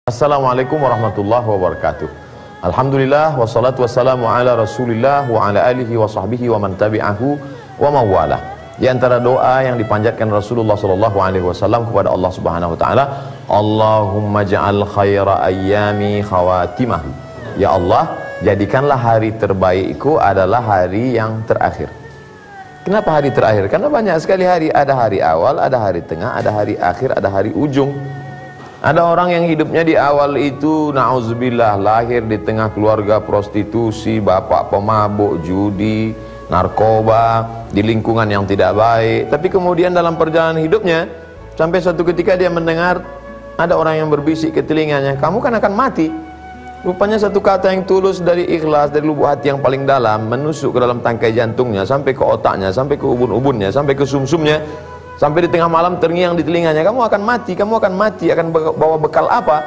Assalamualaikum warahmatullahi wabarakatuh. Alhamdulillah wassalatu wassalamu ala Rasulillah wa ala alihi wa sahbihi wa man tabi'ahu wa mawalah. Di antara doa yang dipanjatkan Rasulullah sallallahu alaihi wasallam kepada Allah Subhanahu wa taala, Allahumma ja'al khaira ayyami khawatimahu. Ya Allah, jadikanlah hari terbaikku adalah hari yang terakhir. Kenapa hari terakhir? Karena banyak sekali hari, ada hari awal, ada hari tengah, ada hari akhir, ada hari ujung. Ada orang yang hidupnya di awal itu na'udzubillah lahir di tengah keluarga prostitusi, bapak pemabuk, judi, narkoba, di lingkungan yang tidak baik. Tapi kemudian dalam perjalanan hidupnya sampai suatu ketika dia mendengar ada orang yang berbisik ke telinganya, kamu kan akan mati. Rupanya satu kata yang tulus dari ikhlas, dari lubuk hati yang paling dalam, menusuk ke dalam tangkai jantungnya, sampai ke otaknya, sampai ke ubun-ubunnya, sampai ke sumsumnya. Sampai di tengah malam terngiang di telinganya, kamu akan mati, akan bawa bekal apa?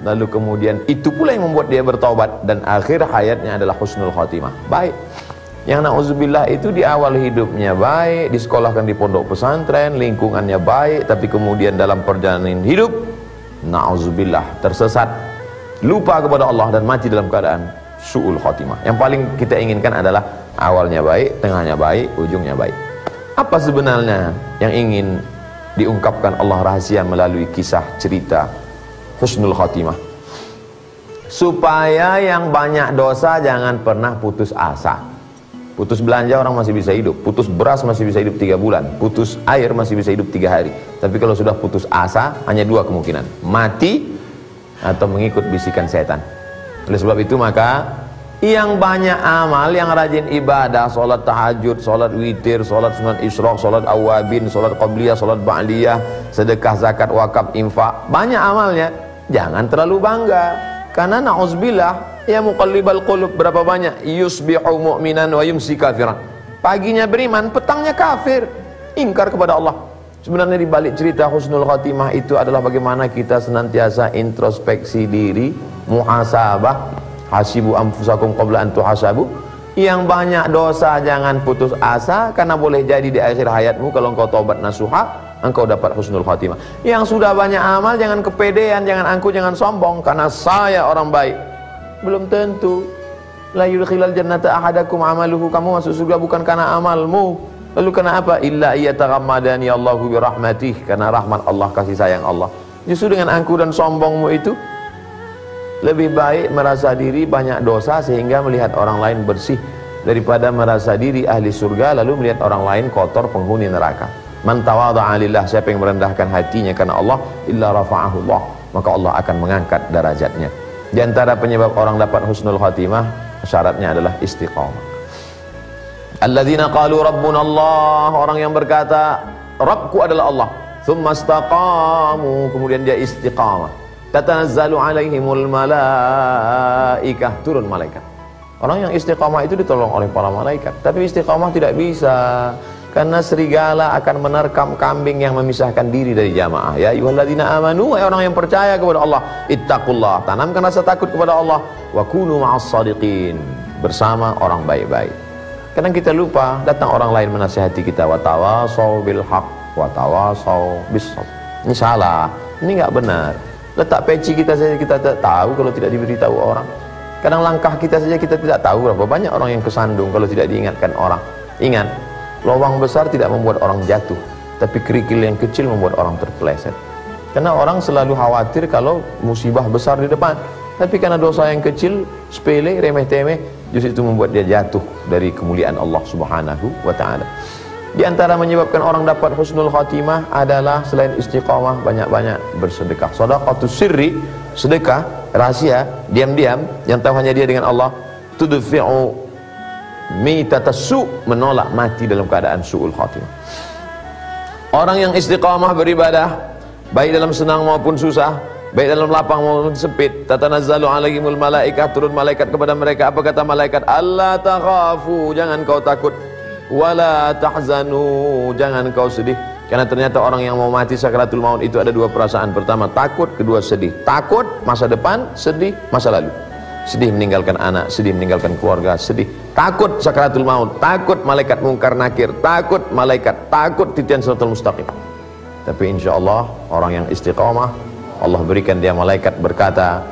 Lalu kemudian itu pula yang membuat dia bertaubat, dan akhir hayatnya adalah husnul khatimah, baik. Yang na'udzubillah itu di awal hidupnya baik, disekolahkan di pondok pesantren, lingkungannya baik, tapi kemudian dalam perjalanan hidup na'udzubillah tersesat, lupa kepada Allah dan mati dalam keadaan su'ul khatimah. Yang paling kita inginkan adalah awalnya baik, tengahnya baik, ujungnya baik. Apa sebenarnya yang ingin diungkapkan Allah rahasia melalui kisah cerita husnul khatimah? Supaya yang banyak dosa jangan pernah putus asa. Putus belanja orang masih bisa hidup, putus beras masih bisa hidup 3 bulan, putus air masih bisa hidup 3 hari. Tapi kalau sudah putus asa, hanya 2 kemungkinan, mati atau mengikut bisikan setan. Oleh sebab itu maka yang banyak amal, yang rajin ibadah, solat tahajud, solat witir, solat sunat isyraq, solat awabin, solat qabliyah, solat ba'liyah, sedekah, zakat, wakaf, infak, banyak amalnya, jangan terlalu bangga. Karena na'udzubillah, ya muqallibal qulub, berapa banyak yusbihu mu'minan wa yumsi kafiran, paginya beriman, petangnya kafir, ingkar kepada Allah. Sebenarnya di balik cerita husnul khatimah itu adalah bagaimana kita senantiasa introspeksi diri, muhasabah, hasibu anfusakum qabla an tuhasabu. Yang banyak dosa jangan putus asa, karena boleh jadi di akhir hayatmu kalau engkau taubat nasuha, engkau dapat husnul khatimah. Yang sudah banyak amal jangan kepedean, jangan angkuh, jangan sombong, karena saya orang baik. Belum tentu. La yudkhilal jannata ahadakum amaluhu, kamu masuk surga bukan karena amalmu. Lalu karena apa? Illa iyataghammadani Allahu birahmatih, karena rahmat Allah, kasih sayang Allah. Justru dengan angkuh dan sombongmu itu, lebih baik merasa diri banyak dosa sehingga melihat orang lain bersih, daripada merasa diri ahli surga lalu melihat orang lain kotor, penghuni neraka. Man tawadha'a lillah, siapa yang merendahkan hatinya karena Allah, illa rafa'ahu Allah, maka Allah akan mengangkat derajatnya. Di antara penyebab orang dapat husnul khatimah, syaratnya adalah istiqamah. Alladzina qalu rabbuna Allah, orang yang berkata Rabbku adalah Allah, thumma istaqamu, kemudian dia istiqamah. Tatanazzalu alaihimul malaikah, turun malaikat. Orang yang istiqamah itu ditolong oleh para malaikat. Tapi istiqamah tidak bisa, karena serigala akan menerkam kambing yang memisahkan diri dari jamaah. Ya ayyuhalladzina amanu, orang yang percaya kepada Allah, ittaqullah, tanamkan rasa takut kepada Allah, wa kunu ma'as shadiqin, bersama orang baik-baik. Kadang kita lupa, datang orang lain menasihati kita, wa tawasau bil haq wa tawasau bis sabr. Ini salah, ini enggak benar. Letak peci kita saja kita tidak tahu kalau tidak diberitahu orang. Kadang langkah kita saja kita tidak tahu berapa banyak orang yang kesandung kalau tidak diingatkan orang. Ingat, lubang besar tidak membuat orang jatuh, tapi kerikil yang kecil membuat orang terpeleset. Karena orang selalu khawatir kalau musibah besar di depan, tapi karena dosa yang kecil, sepele, remeh-temeh, justru itu membuat dia jatuh dari kemuliaan Allah Subhanahu wa ta'ala. Di antara menyebabkan orang dapat husnul khatimah adalah selain istiqamah, banyak-banyak bersedekah. Shadaqatus sirri, sedekah rahasia, diam-diam, yang tahu hanya dia dengan Allah, tudfi'u mitatassu, menolak mati dalam keadaan su'ul khatimah. Orang yang istiqamah beribadah, baik dalam senang maupun susah, baik dalam lapang maupun sempit, tatanazzalu alaihimul malaikah, turun malaikat kepada mereka. Apa kata malaikat? Allah takhafu, jangan kau takut, wala tahzanu, jangan kau sedih. Karena ternyata orang yang mau mati sakaratul maut itu ada 2 perasaan. Pertama takut, kedua sedih. Takut masa depan, sedih masa lalu. Sedih meninggalkan anak, sedih meninggalkan keluarga, sedih. Takut sakaratul maut, takut malaikat mungkar nakir, takut malaikat, takut titian siratal mustaqim. Tapi insya Allah orang yang istiqamah Allah berikan dia malaikat berkata,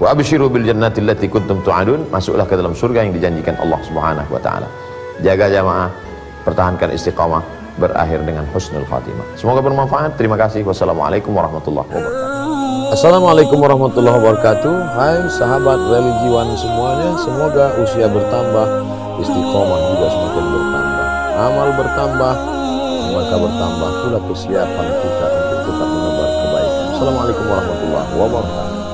wa abshiru bil jannati allati kuntum tu'adun, masuklah ke dalam surga yang dijanjikan Allah Subhanahu wa taala. Jaga jamaah, pertahankan istiqamah, berakhir dengan husnul khatimah. Semoga bermanfaat. Terima kasih. Wassalamualaikum warahmatullahi wabarakatuh. Assalamualaikum warahmatullahi wabarakatuh. Hai sahabat religiwan semuanya, semoga usia bertambah, istiqomah juga semakin bertambah, amal bertambah, maka bertambah pula kesiapan kita untuk tetap menebar kebaikan. Assalamualaikum warahmatullahi wabarakatuh.